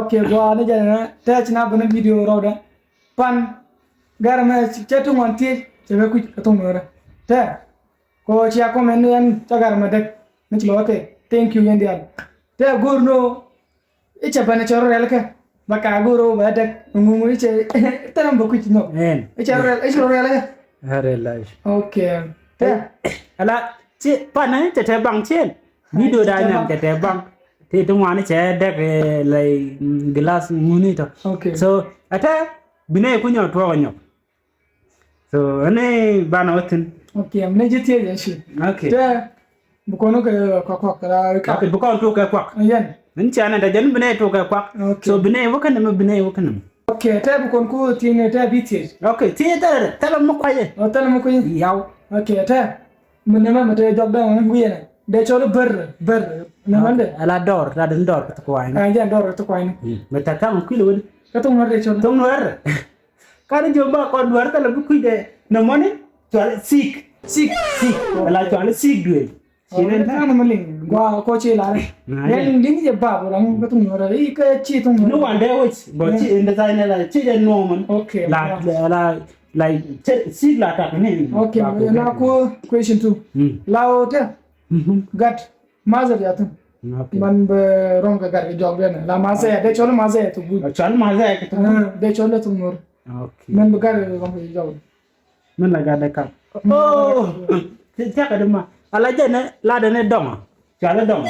okay go ana jana touch na bana video rawda pan garma chetu monti chebe ku katumora ta ko chia comment yan tagarma dak nchlote thank you yandial ta gurno icha bana choro relka baka guro badak ngumu icha taram boku chino icha relka harela okay ta ala chi pana te bang chen video da nyam te bang thì tung hoa nó sẽ đẹp lại glass muni thôi. Okay. So ata bine ku nyot wa nyot. So ane bana watin. Okay, amne jiti ya shi. Okay. Ta bukono ka kwa kala ka. Okay, bukono to ka kwa. Yan. Nin chana da jan bine to ka kwa. So bine wakan na bine wakan. Okay, ta bukon ku tine ta biti. Okay, ti ta la mu kwaye. O ta la mu kwaye. Yaw. Okay, ta mun ma mata job da mun guyena. Da cholo ber na mande ala dor la den dor to kwai an jan dor to kwai meta tam kilo won ka to ngore cholo to ngore kada jomba ko dor ta la bu kuide no moni to sik ala to ala sik duel sinen ta na malin gwa ko che la yan ding je ba bo ram ka to ngore I ka chi to ngore no one day which but in the time la chi de no man okay la like sik la ta ni okay na ko question 2 lao ta gat mazar ya tum man be ronga gar jog ben la maza ya de cholo maza ya to bu chol maza ya to de cholo to nor okay man be gar ronga jog man la ga de ka oh ta ka de ma ala je ne la de ne doma chala doma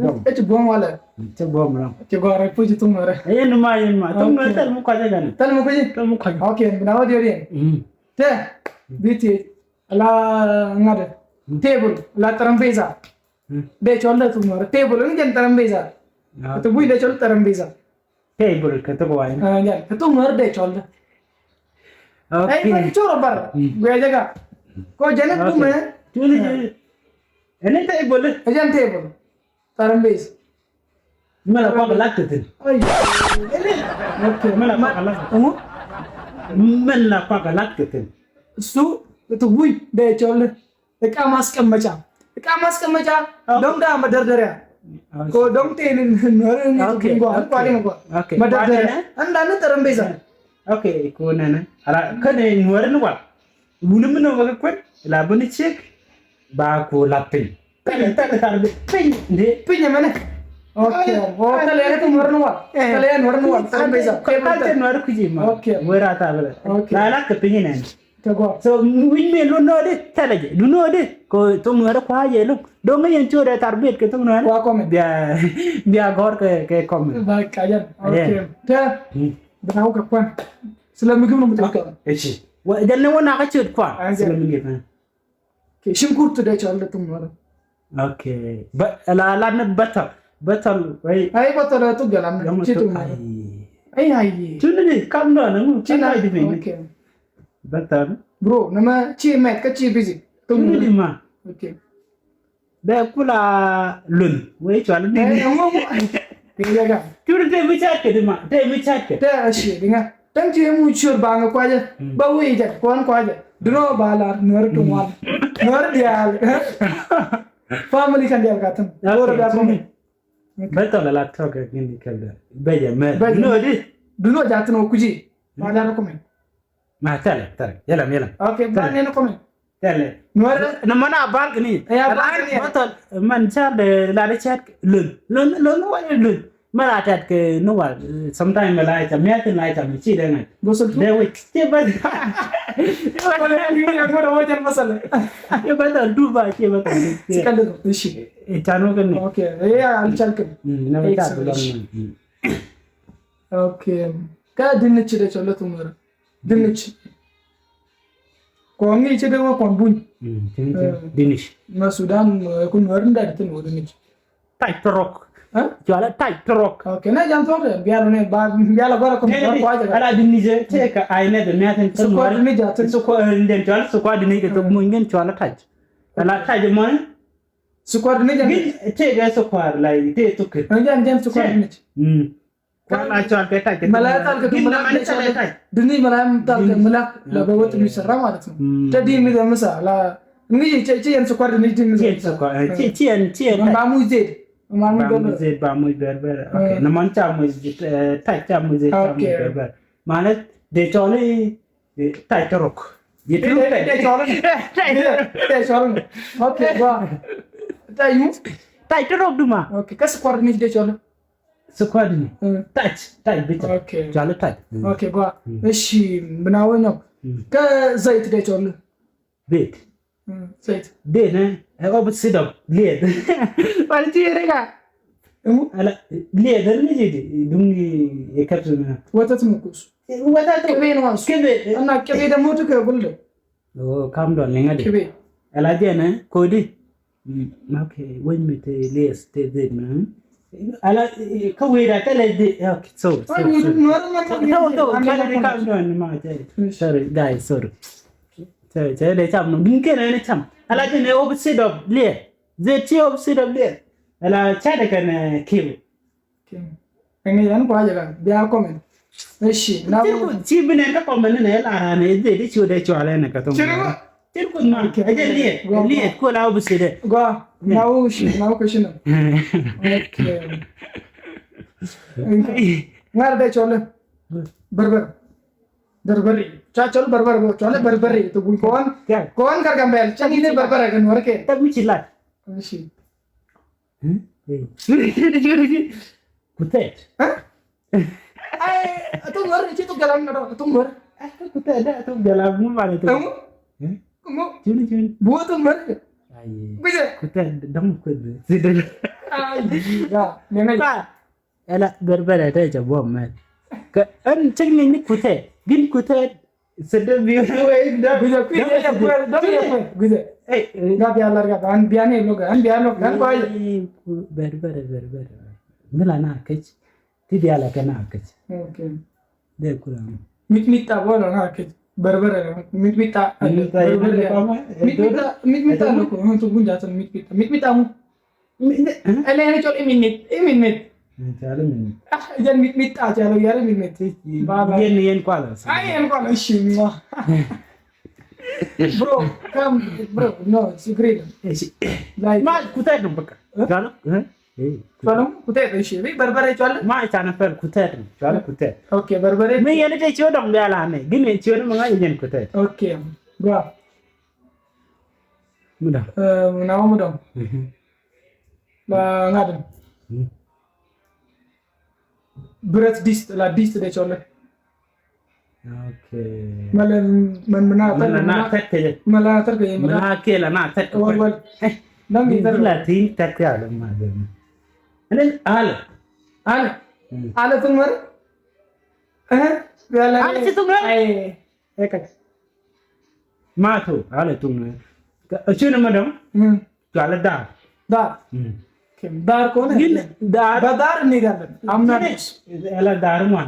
okay et bon wala te bom la te gore puji to nor yen ma to nor tal mu ka ja ne tal mu ko okay na wadi ori te biti ala ngade table la trambeza de cholo to nor table ngen trambeza to bui de cholo trambeza table ka to wai ya to nor de cholo okay ai ma choro bar gue jaga ko jana tume tuli ene table ajan table trambeza mala ko la tetin ai ele okay mala ko la mala ko la tetin su to bui de cholo እቃ ማስቀመጫ ደም ዳ መደርደሪያ ኮ ደም ቴንን ነርን እንኳን እንኳን መደርደሪያ አንዳንድ ጠረጴዛ ኦኬ ኮነነ አራ ከነ ወርን ዋ ምንም ነው በከኮን ላብን ቼክ ባኮ ላፕኝ ፒኝ ማነ ኦኬ ሆቴል ያለ ወርንዋ ተለያን ወርንዋ ጠረጴዛ ከታተ ነው ኩጂማ ኦኬ ወራታ በለ ላላ ከፒኝ ነን so win me lo no de talaje du no de ko to no ra kwa ye lo do nga yen chode tarbet ke to no kwa comment bia gor ke comment ba kajan okay ta braw ka kwan sila ምግብ ነው የምትወቀው እሺ ወደነ ወና ከችት kwa sila ምግብ ke ሽንኩርት de chole to no ኦኬ la ne batal ወይ አይ በተለ to galam chitu ai tunni kam no na china di okay betul bro nama chi met ka chi busy tunggu di ma okay da kula lun we chwal ni tinga ga tur de mi chat ke di ma de mi chat ke da shi dinga tang chi mu chur ba nga kwa ja ba we ja kon kwa ja dro ba la nur tu wa nur dia family kan dia gatam ora da ko betul la toke gindi kelda beje me no di duno jatno kuji ba da ko men ما تلا يلا اوكي بان هنا كومنت تلا نور نمنا بالكني يا بالكني بطل من شاد لا رشاد لون وين ما راتك نوال sometimes لا يتا ميت لا يتا مشي ده بوصل ده ويت تبى ولا يجي يقول وجه المسألة يبدأ دوبا تبى سكندر ماشي تانو كني اوكي هي على شالكن نبي اوكي كادنتش ده شلون تمر ድንች ኮንጊ ይችላል ኮንቡኝ ድንች ማሱዳን ኩን ወርንዳ እንትን ነው ድንች ታይፕሮክ ጃላ ታይፕሮክ ኦኬ ና ጃንቶር ቢያለነ ቢያለ ጎራ ኮን ቋጀ አላ ድንች ቴካ አይነት የሚያተን ስኳር ድንች አትን ስኳር እንደን ጃላ ስኳር ድንች ደግሞ እንገን ጃላ ታጅ አላ ታጅ ማን ስኳር ድንች ግን ቴጋ ስኳር ላይ ቴቱክ እንጃን ስኳር ድንች ካላቸው አልከታች መላጣል ከመላጣል ድንች መላም ታል ከመላክ ለበወጥ የሚሰራ ማለት ነው ተዲ የሚገምሳ ላ እንግዲህ ቼ ስኳር ድንች ድንች ስኳር ቼ ማሙ ዘይት Bamuze berber. Okay. Naman chamuze tai chamuze berber. Mana de chole tai torok. De chole. Okay, gua. Tai mu? Tai torok duma. Okay, kas squad ni de chole. Squad ni. Tai bita. Okay. Chole tai. Okay, gua. እሺ ምናወኛው ከዘይት de chole. ቤት ዘይት ቤት ኦብት ሲደው ሊድ ማለት ይረጋ አላ ሊድ ለጂ ዱም የከብት ወተት ሙቁስ ወተት ቅቤ ነው እሱ ቅቤ እና ቅቤ ደግሞ ትከብለ ካምዶን ለኛዲ ቅቤ አላዲያነ ኮዲ ኦኬ ወይም ሌስ ተዘድ ነው አላ ከወይዳ ተለዚ ኦኬ ሶ ካምዶን ማለት ሶሪ ጋይ ሶሪ 제 참는 민께는 참 알아진 오브시드 리 제치 오브시드 리 알아 차대가네 키우 engyan kwa jaga dia komen eshi na 집은에 가 보면은 알아네 제디 치우대 좋아하네 가도 cirku ma aje li ko la obuside go nawo question okay ngar de chole berber बरबरी चल बरबर चले बरबरी तो कौन कर गंबेल चंगी ने बरबर है नवर के तब मिचिला अच्छी कुते ay तुम घर नीचे तो गलाम ना तुम घर कुते ada तुम गलाम mu मारे तो kamu cuni buat तुम घर ay bisa कुते dam ko sidel ay ya nengai ala berbera ta jabo man ka an cingni ni kutte gin kutte sedem biar way da bisa kuite ya puer dam ya puer bisa na biar larga kan biane log kan koi berbera milana kech ti dia la kana kech okay de kuram mitmita bola na kech berbera mitmita mitmita loko tu bunja tan mitmita mu ele ne chol minit Chalo min. Jan mit aja lo yare mit. Baba. Yen kwala. Ay yen kwala shimma. Bro, come bro. No, it's great. Like Ma kutai dum baka. Chalo? Chalo kutai de shi. Barbare chalo. Ma chana per kutai. Chalo kutai. Okay, barbare. Me yen de chio dum biala ne. Gine chio dum nga yen kutai. Okay. Bro. Muda. Nawa mudam. Ba ngadam. ብረት ዲስት ዲስት de chole okay malan man na tek mala tar ke na kela na tek wal nam ni la tin tek ya lo ma de ane ala tumar wala ala si tumar ay ekat ma to ala tumar chuna madam ala da dar कौन है दार निकाल amna ela darman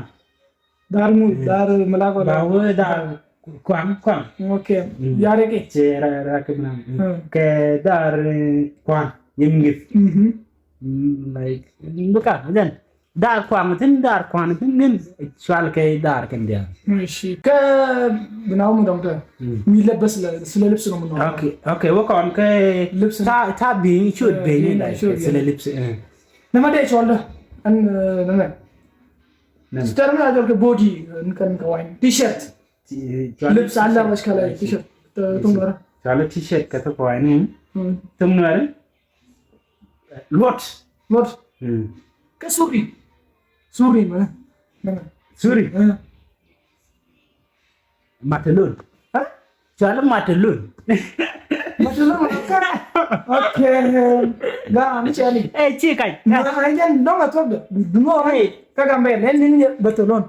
darmu dar malago bawo dar kwam okay yare ke cera rakam ke dar kwam yimgif like buka dan dar kwam tin ngin swal ke dar kan dia እሺ ከብናው ምንድነው የሚለበስ ስለ ልብስ ነው ምንድነው okay ወካም ከልብስ ታ ቢኝ ሹድ ቢኝ ስለ ልብስ ለማዳ ይቻላል ነመ ስተርም አደርገ ቦዲ እንከን ከዋይ ቲሸርት ልብስ አለ መስከለ ቲሸርት ቱምራ ቻለ ቲሸርት ከተዋይኒ ቱምራ ሎት ከሱሪ Matelun. Jalan matelun. Okay. Ga ni chali. Cikai. Jangan dong atau dulu kagak main ini betulon.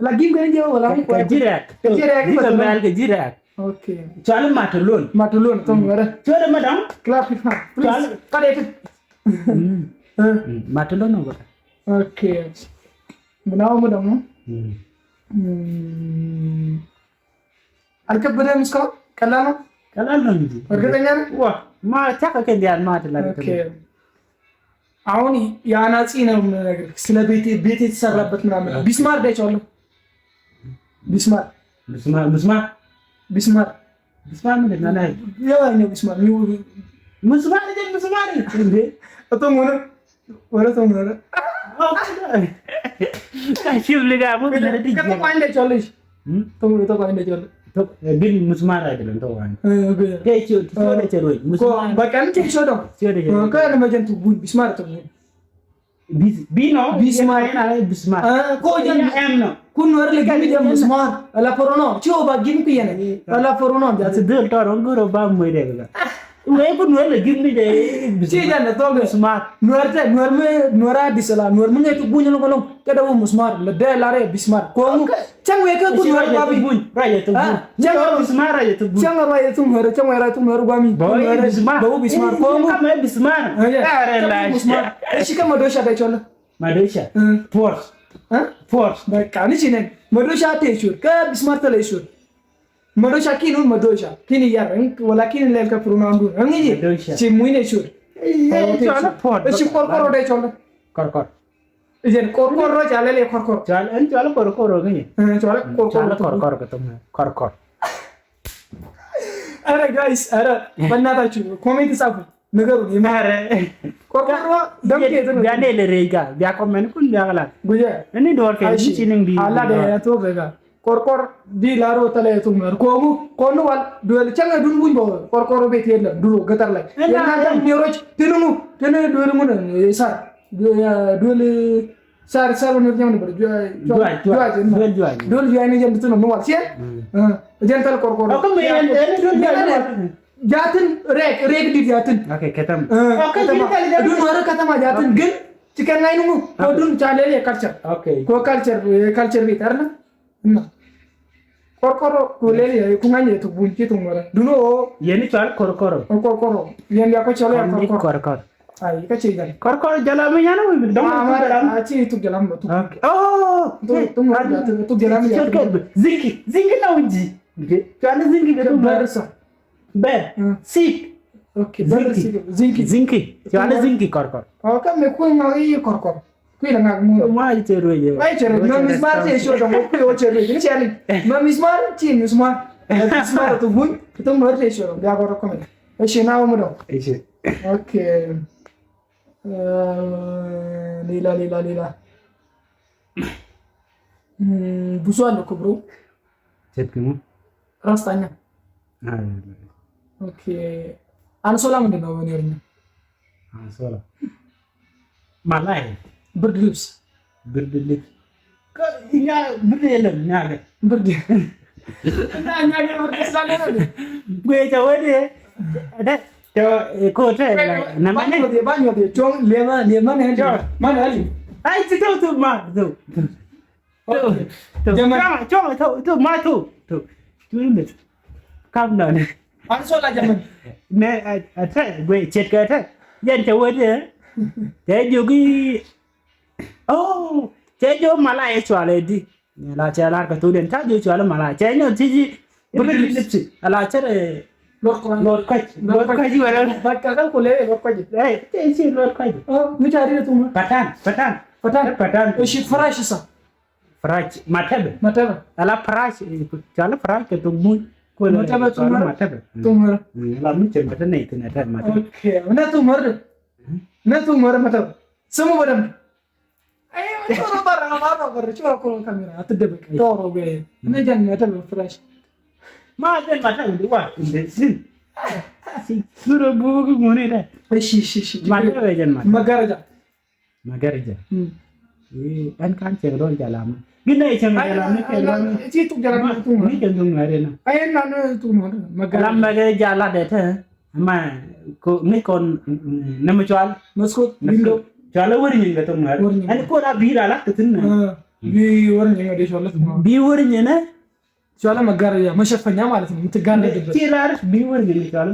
Lagi gini jauh wala kejirak. Kembali kejirak. Okay. Jalan matelun. Tuh ada. Jalan madam. Kelap itu. Jalan. Kada itu. Matelun apa? Okay. Benar madam. አልከበደም እስካሁን ቀላል ነው እንጂ እርግጠኛ ነህ ዋ ማ ታከከ እንዲያን ማተላ ኦኬ አሁን ያናጺ ነው ነገር ስለ ቤት የተሰራበት ምናምን ቢስማር ዳይቻለሁ ቢስማር ምንድን ነው ያው ቢስማር እንዴ አቶ ሞነ ወረ ተምረ ካሽም ልጋሙ ከተማ እንደጨለሽ ተቆይ እንደጨለሽ ግን ምስማር አይደለም ተዋን ቴቾ ተወለቸሮይ ምስማር በቀን ቴቾ ነው ከነ መጀንቱ ቡን ቢስማር ተው ቢኖ ቢስማር አይ ቢስማር ኮጀን ኤም ነው ኩን ወር ለግም ጀም ቢስማር አላ ፎሮኖ ቺኦ ባጊም ኩየነ አላ ፎሮኖ ጃት ድል ቶሮ ጉሮ ባም ወይ ደጋ ወይ ኩን ወር ለግም ደ ሲጃነ ቶገ ቢስማር ኖርተ ኖርም ኖራ ዲሰላ ኖርም ነው ጉኝ ነው ኮሎም ከደቡ ምስማር ለደላሬ ቢስማር ኮሙ ቸንዌ ከኩን ወር ባቢ ቡኝ ራየቱ ቡኝ ቸንዌ ቢስማር ራየቱ ቡኝ ቸንዌ ራየቱ ወር ቸንዌ ራየቱ ወር ጓሚ በቡ ቢስማር ኮሙ ከመ ቢስማር አረላሽ እሺ ከመዶሻ ዳይቾለ ማዶሻ ፎርስ ፎርስ በቃ ንቺነን መዶሻ ተይሹር ከቢስማር ተለይሹር መዶሻ ኪኑ መዶሻ ኪን ያረን ወላኪን ለልከ ፕሮናንዱ እንጂ ሲሙይነ ሹር እሺ ቆርቆሮ ዳይቾለ ቆርቆሮ እጀን ቆርቆሮ ቻለለ ቆርቆሮ ቻለ እንቻለ ቆርቆሮ ግን ቻለ ቆርቆሮ ቆርቆሮ ከተማ ቆርቆሮ አረ ጋይስ አረ በእናታችሁ ኮሜንት ጻፉ ነገሩ ይማረ ቆርቆሮ ደምኬ ነው ያኔ ለሬጋ ቢያቆመን ኩን ያገላል ጉየ እኔ ዶርከ ቺኒንግ ቢ አላ ደያቶ በጋ ቆርቆር ዲ ላሮ ተለያይቶ ነው ኮሙ ኮኑዋል ዱል ቸንገ ዱንቡኝ ቆርቆሮ ቤት የለም ድሮ ገጠር ላይ የናንተ ኔሮች ትንሙ ዱልሙ ነው ይሳር ዱል ሳር ሳር ነው ነበር ዱል ያኔ ጀንቱ ነው ማለት ሲያ ጀንተል ቆርቆሮ ጃትን ሬክ ዲ ጃትን ኦኬ ከተማ ዱን ወረ ከተማ ጃትን ግን ቺከናይ ነው ኮዱን ቻለለ ካልቸር ኦኬ ካልቸር ቤት አይደል እና ቆርቆሮ ኮሌለ ኩማኝ የቱቡንቺ ቱመረ ዱኖ የኔ ቻል ቆርቆሮ የኔ ያቆቻለ ቆርቆሮ አይ ከቼጋል ቆርቆሮ ጀላመኛ ነው ወይ ደሞ አቺ ቱ ጀላም ነው ኦኬ ቱ ጀላም ያ ዚንግ ነው እንጂ ቻለ ዚንግ ገዱ በርሳ በር ሲክ ኦኬ በርሲ ዚንግ ቻለ ዚንግ ቆርቆሮ ኦኬ መኩኝ ነው ይሄ ቆርቆሮ ኩይለና ማይ ቸሮዬ መስማር ተይሾ ደግሞ ኩይ ወቸሮዬ ግን ሲያሊ መስማር ቺ መስማር ቱቡን ቱም ወር ተይሾ ያጎረኮ ነው እሺ ናው ምዶ እሺ ኦኬ ሌላ ብዙ አለ እኮ ብሮ ቸትኩሙ ራስታኛ ኦኬ አንሶላ ምንድን ነው ወኔርኛ አንሶላ ማላይ ብርድ ልብስ እኛ ብርድ የለም እኛ ጋር ብርድ እና እኛ ጋር ብርድ ስላለ ነው ጎይታ ወደ ኮተ ነማኔ ባኞ ጆን ሌማ ነህ ማን አሊ አይ ተው ማ ተው ማቶ ቱልምት ካምናነ አንሶላ ጀመን አተ ወይ ቸትከተ የንተ ወደ ተጆጊ ኦ ተጆ ማላ የቻለ ዲ ላቻላ ከቱደን ታጆ ቻለ ማላ ቻኛ ቲጂ ብርድ ልብስ አላቸር ሎርካጅ ወላ በቃ ኮሌ ሎርካጅ አይ እሺ ሎርካጅ ምቻሪቱ ፈታን እሺ ፍራሽሳ ፍራሽ ማተብ አላ ፍራሽ ቻለ ፍራሽ ከቱሙ ኮለ ማተብ ቱመረ ላምን ቸበተነ ይተነታ ማተብ ኦኬ ነቱ መረ ማተብ ስሙ በደንብ አይ ቶሮ ባራ ቾሮ ኮሎ ካሜራ አትደበቅ ቶሮ ገይ ነጃን ማተብ ፍራሽ ማደን ማተብ ዲዋ እንደዚህ ሲሱሮ ቡጉ ሞኔዳ እሺ ማተብ ወጀን መጋረጃ አንካን ቸግዶን ጃላማ ግን ላይ ቸምዳላማ ከላማ እቲ ቱ ጃላማ ቱ ምን ከንዱም ያሬና አይና ነው ቱ ነው መጋረጃ አላ ደተ አማ ንኮን ነምቻል መስኮት ዊንዶ ቻለ ወርኝ እንደተም ያሬ አንድ ኮላ ቢራላ ተትን ቢወርኝ እንደሾለት ነው ቢወርኝ ነ ቻለ መጋረጃ መሸፈኛ ማለት ነው የምትጋነድበት ቲላርሽ ቢወርኝ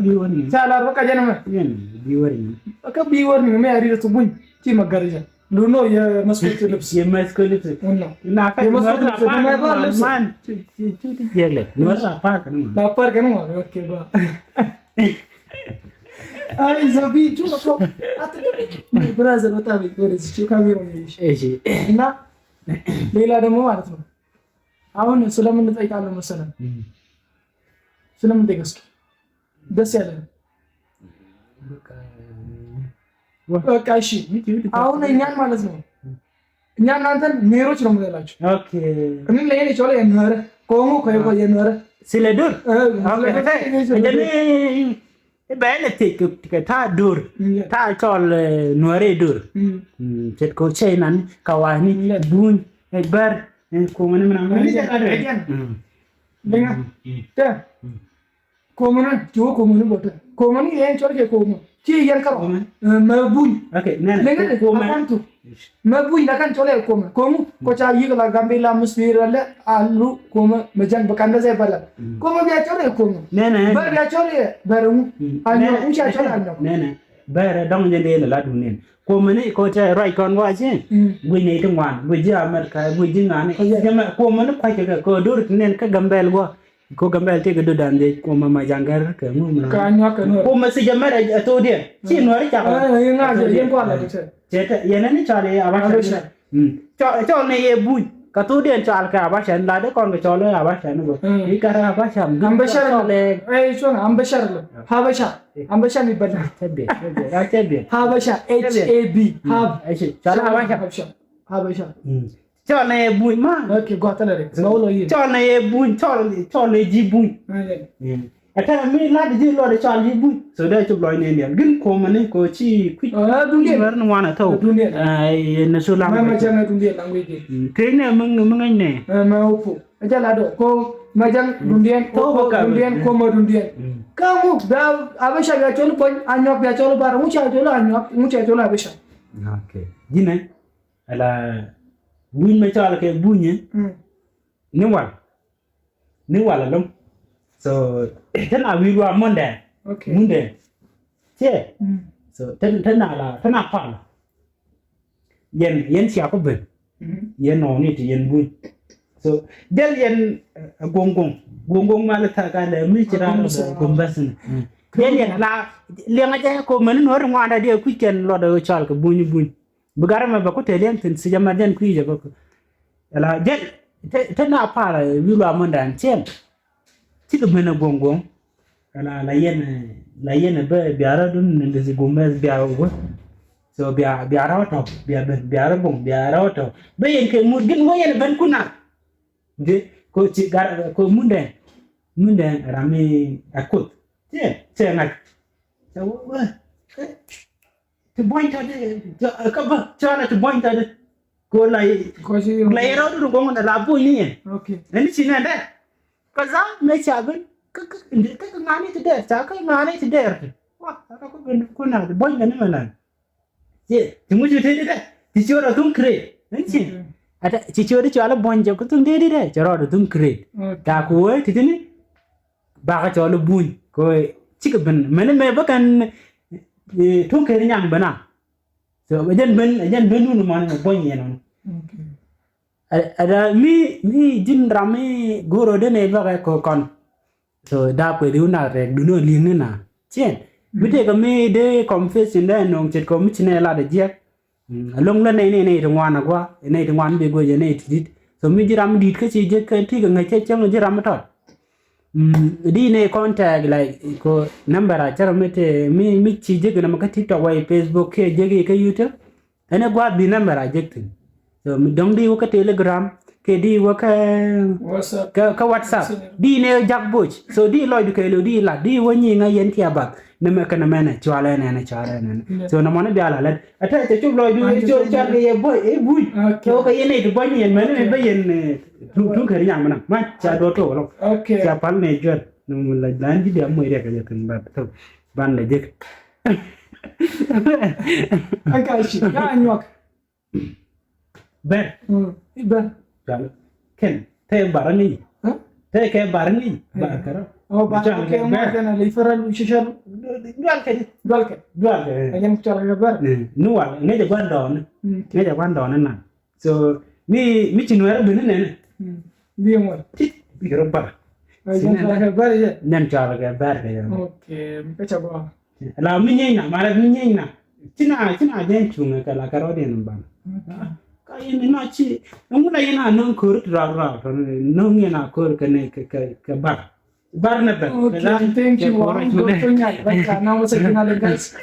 ቢወርኝ ቻለ በቃ ጀነመ ቢወርኝ በቃ ቢወርኝ ነው ያሪቱ ቡኝ ቲ መጋረጃ ሉኖ የመስኮት ልብስ እና የመስኮት ማን ይየለ ነው ፓርክ ነው ኦኬ ባ አይ ዘቢ ቹኮ አትደብቅ ብራዘር ወጣቢ ወደዚህ ካሜራው ይሽ እሺ እና ሌላ ደግሞ ማለት ነው አሁን ስለምን እንጠይቃለን መሰለን ስለምን ጠይቀስኪ ደስ ያለ በቃ እሺ አሁን እኛን ማለት ነው እኛ እናንተን ሜሮች ነው የምንላቸው ኦኬ እምን ላይ ነው ቾለ የነረ ቆሞ ቆይቆ የነረ ስለ ዱር እንደኔ በእለቴክ ታ ዱር ታ ቾል ኖሬ ዱር ቸት ኮቼናን ካዋኒ ቡን በር ኮመን ምናምን Dengar, dah, komunan, jauh komunan betul. Komunan ini yang cakap komun. Cie yang kau, mabui. Okay, dengar, apa tu? Mabui nak kan cakap komun. Komu, kau cakap kalau gambar musmir ada, alu komun macam berkanda saya pada. Komun dia cakap komun. Ber dia cakap beru, anu, usia cakap anu. Ber dong jadi lelah dunia. Komun ni kau cakap right kan wah je. Bui ni tengwan, bui je Amerika, bui je ngani. Jangan komun ni kau cakap kau dur ni kan gambar gua. Kau gambar tu kedua dan dek komun macam gar kamu. Kanyak kan. Komun si jamar tu dia. Si nuari cakap. Yang ngaji, yang kuat lah tu. Jadi yang ni cari awak. Cakap ni ye bui. Katu dia cakap ke awak sen. Lada kau cakap le awak sen tu. Ini kerana awak sen. Ambassador le. Cuman ambassador le. Habasha. Ambassador ni benar. Cabe. Habasha. HAB. Hab. Cakap awak sen. Habasha. Cakap ni bui mah. Okay, gua tahu le. Bawa lagi. Cakap ni bui. Cakap ni jibui. Akan mi lada je lada cakap jibui. So dah cuba ni dia. Gin komun ni kau ci. Dunia. Mana mana tahu. Dunia. Nasulam. Macam dunia language. Kena mengenai ni. Mau. Macam ada. Kau macam dunia. Dunia. Komun dunia. Kamu dah Habasha dia cakap pun anyok dia cakap baru. Muncul cakap anyok. Muncul cakap Habasha. Okay. Gini. Ala. Bui macam ke bunyi. Ni wal lom. So, tan awi wa monde. Okay. Monde. Cie. So, tan apa? Yen siapa ben? Yen noni tu yen bui. So, del yen gonggong malah tak ada micra gombasan. Yen la liang aja ko men orang ada dia kuiken lo da chal ke bunyi. Begara ma bako telian tin sejama den kui je bako. Ala jen tan apa la wi wa monde chen. Tidak mana gonggong, kalau layan apa biara tu nanti gombas biara apa, so biara apa, biara bong biara apa, bayan ke mungkin bayan ban kuna, je ko cigar ko munden rame akut, je nak, so tu boy tadi, apa, cara tu boy tadi, ko lay rau tu gonggong ada labu ni, okay, nanti sini ada. Kaza mecha ben ka ngani tu der ta ka ngani tu der wah aku ko na boy ngani mana je tumu ju te de ti chora tum kre nanti ada ti chora chala bonja ko tum de chora tum kre ta ko ti ni ba ka chala bun ko chik ben men me ba kan tum kre nyang bana so ben nu man boy yana ada mi jin rame goro de ne ba ko kon so da pe du na re du no lin na chen mi te ka mi de confession de no chet ko mi chine la de je long la ne tngwan na kwa ne tngwan be go je ne ti so mi jiram dit ka chi je ka ti ga ngai che chang jiram to di ne contact like ko number a charo mi te mi chi je ga na ka TikTok wa Facebook ke je ke YouTube ene gwa bi number a je tin so dong di waka Telegram ke di waka WhatsApp di ne jakboch so di loy du ke lo di la di woni nga yen ti abak ne me kana mena chwala ne chara ne so na mona bi ala la ata te chu loy du char ye boy e bui ke ka yen du boy yen mena be yen tu ke yang mana ma cha do to lo okay cha pal ne jot no la dan di dia moy rek ya kan ba to ban le dek akashi ya anyok ber ber kalau ken te barang ni te ke barang ni bakar oh barang ke mo kana liferal shishal dual ke ayam cara ber nual ne je bandon na so mi chinuer bin ne dia mo ti biro bar ayam cara ber je nem cara ke ber ke okay me chaba la mi nyina mara mi nyina tina den chunga kala karo den ban ini naci, namun lagi na nung kurut rara, nung yang nak kurut ke bar na ber. Okay, thank you. Orang tu nyai, baik. Nama saya kenal guys.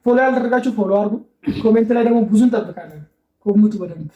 ፎሎ ያልተደረጋችሁ ፎሎ አድርጉ። ኮሜንት ላይ ደግሞ ብዙ እንጠብቃለን። ኮሜንቱ በደንብ